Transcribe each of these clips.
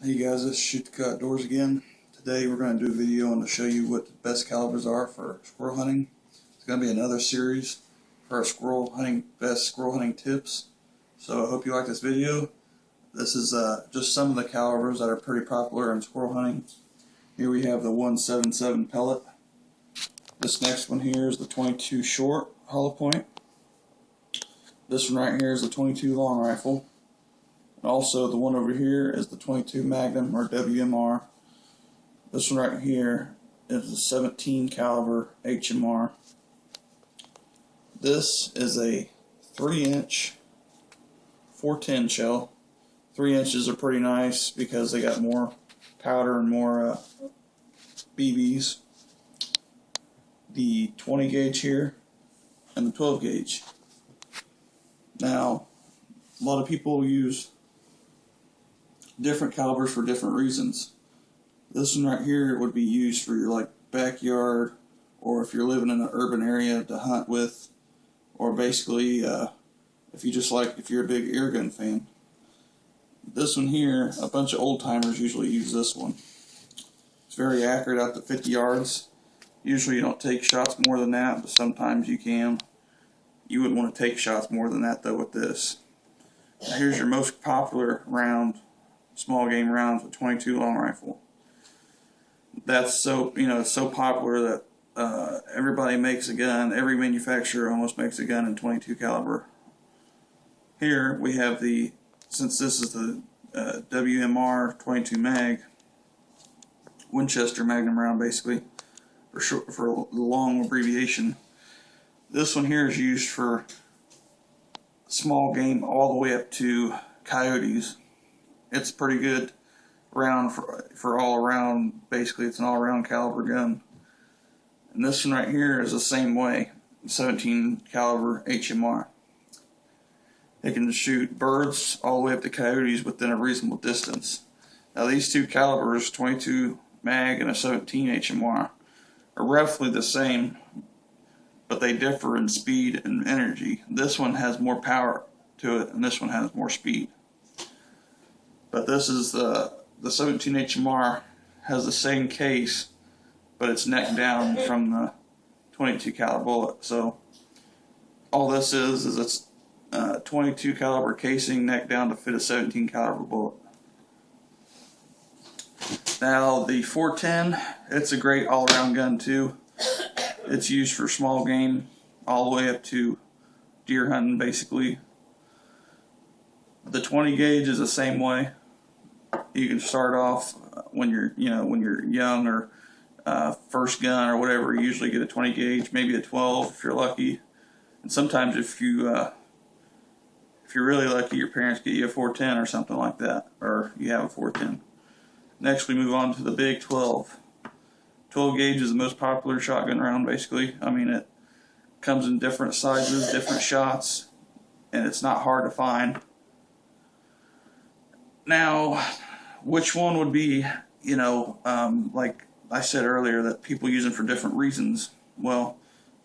Hey guys, this is Shoot to Kill Outdoors again. Today we're going to do a video and to show you what the best calibers are for squirrel hunting. It's going to be another series for our best squirrel hunting tips. So I hope you like this video. This is just some of the calibers that are pretty popular in squirrel hunting. Here we have the 177 Pellet. This next one here is the 22 short hollow point. This one right here is the 22 long rifle. Also, the one over here is the 22 Magnum or WMR. This one right here is the 17 caliber HMR. This is a 3-inch 410 shell. 3 inches are pretty nice because they got more powder and more BBs. The 20 gauge here and the 12 gauge. Now, a lot of people use different calibers for different reasons. This one right here would be used for your backyard, or if you're living in an urban area to hunt with, or basically if you're a big air gun fan. This one here, a bunch of old timers usually use this one. It's very accurate out to 50 yards. Usually you don't take shots more than that, but sometimes you can. You wouldn't want to take shots more than that though with this. Now here's your most popular round, small game rounds with 22 long rifle. That's so popular that everybody makes a gun. Every manufacturer almost makes a gun in 22 caliber. Here we have since this is the WMR 22 mag, Winchester Magnum round basically, for the long abbreviation. This one here is used for small game all the way up to coyotes. It's a pretty good round for all around. Basically, it's an all around caliber gun. And this one right here is the same way, 17 caliber HMR. It can shoot birds all the way up to coyotes within a reasonable distance. Now these two calibers, 22 mag and a 17 HMR, are roughly the same, but they differ in speed and energy. This one has more power to it, and this one has more speed. But this is the 17 HMR has the same case, but it's neck down from the 22 caliber bullet. So all this is it's 22 caliber casing neck down to fit a 17 caliber bullet. Now the 410, it's a great all-around gun too. It's used for small game all the way up to deer hunting basically. The 20 gauge is the same way. You can start off when you're young, or first gun or whatever. You usually get a 20 gauge, maybe a 12 if you're lucky, and sometimes if you're really lucky, your parents get you a 410 or something like that, or you have a 410. Next, we move on to the big 12. 12 gauge is the most popular shotgun round basically. I mean, it comes in different sizes, different shots, and it's not hard to find. Now, which one would be, like I said earlier, that people use them for different reasons. Well,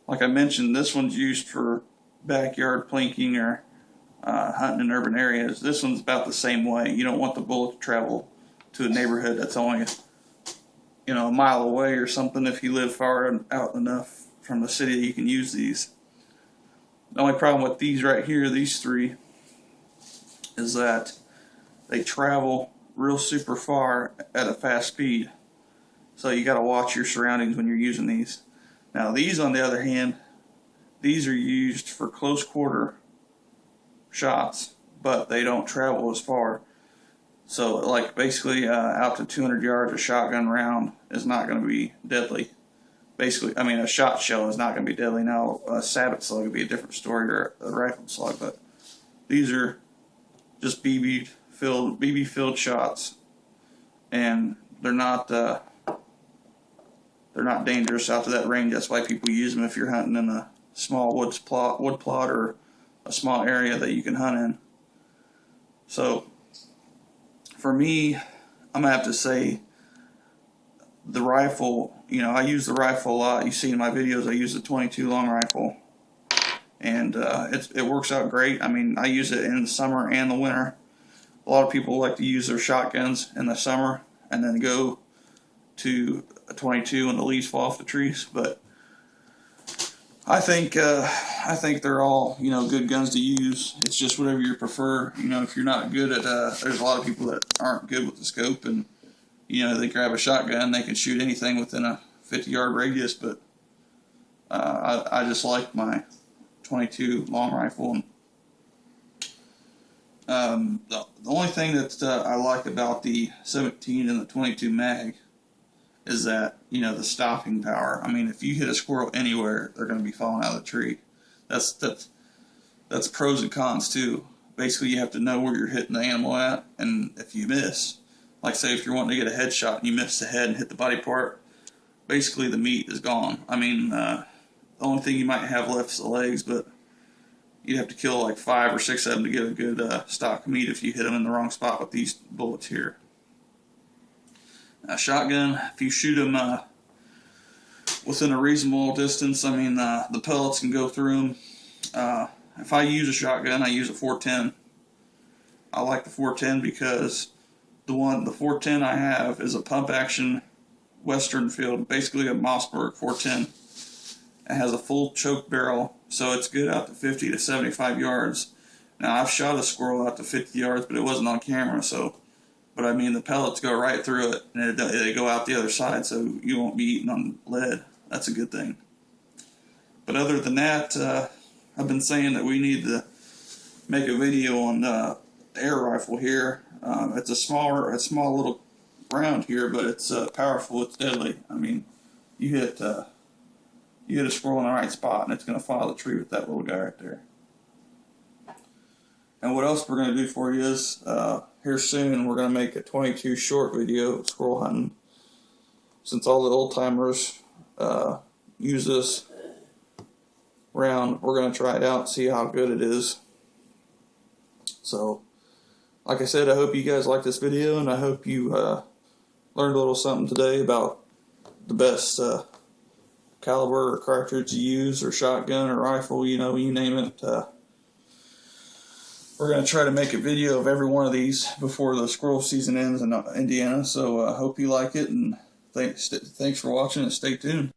like I mentioned, this one's used for backyard plinking or hunting in urban areas. This one's about the same way. You don't want the bullet to travel to a neighborhood that's only a mile away or something. If you live far out enough from the city, you can use these. The only problem with these right here, these three, is that they travel real super far at a fast speed. So you got to watch your surroundings when you're using these. Now these, on the other hand, these are used for close quarter shots, but they don't travel as far. So basically out to 200 yards, a shotgun round is not going to be deadly. Basically, I mean, a shot shell is not going to be deadly. Now a sabot slug would be a different story, or a rifle slug, but these are just BB filled shots, and they're not dangerous out to that range. That's why people use them if you're hunting in a small wood plot or a small area that you can hunt in. So for me, I'm gonna have to say the rifle. I use the rifle a lot. You see in my videos, I use the 22 long rifle, and it works out great. I mean, I use it in the summer and the winter. a lot of people like to use their shotguns in the summer and then go to a 22 when the leaves fall off the trees. But I think they're all, you know, good guns to use. It's just whatever you prefer. You know, if you're not good at, there's a lot of people that aren't good with the scope, and you know, they grab a shotgun, they can shoot anything within a 50-yard radius. But I just like my 22 long rifle. And the only thing that I like about the 17 and the 22 mag is that, you know, the stopping power. I mean, if you hit a squirrel anywhere, they're going to be falling out of the tree. That's pros and cons too. Basically, you have to know where you're hitting the animal at, and if you miss, like say if you're wanting to get a headshot and you miss the head and hit the body part, basically the meat is gone. I mean, the only thing you might have left is the legs, but you'd have to kill like 5 or 6 of them to get a good stock of meat if you hit them in the wrong spot with these bullets here. A shotgun, if you shoot them within a reasonable distance, I mean, the pellets can go through them. If I use a shotgun, I use a 410. I like the 410 because the 410 I have is a pump action Western field, basically a Mossberg 410. It has a full choke barrel, so it's good out to 50 to 75 yards. Now, I've shot a squirrel out to 50 yards, but it wasn't on camera, so. But I mean, the pellets go right through it, and they go out the other side, so you won't be eating on lead. That's a good thing. But other than that, I've been saying that we need to make a video on the air rifle here. It's a small little round here, but it's powerful. It's deadly. I mean, you hit a squirrel in the right spot, and it's going to follow the tree with that little guy right there. And what else we're going to do for you is, here soon, we're going to make a 22 short video of squirrel hunting. Since all the old timers use this round, we're going to try it out and see how good it is. So, like I said, I hope you guys like this video, and I hope you learned a little something today about the best caliber or cartridge you use, or shotgun or rifle, you know, you name it. We're going to try to make a video of every one of these before the squirrel season ends in Indiana. So I hope you like it, and thanks for watching, and stay tuned.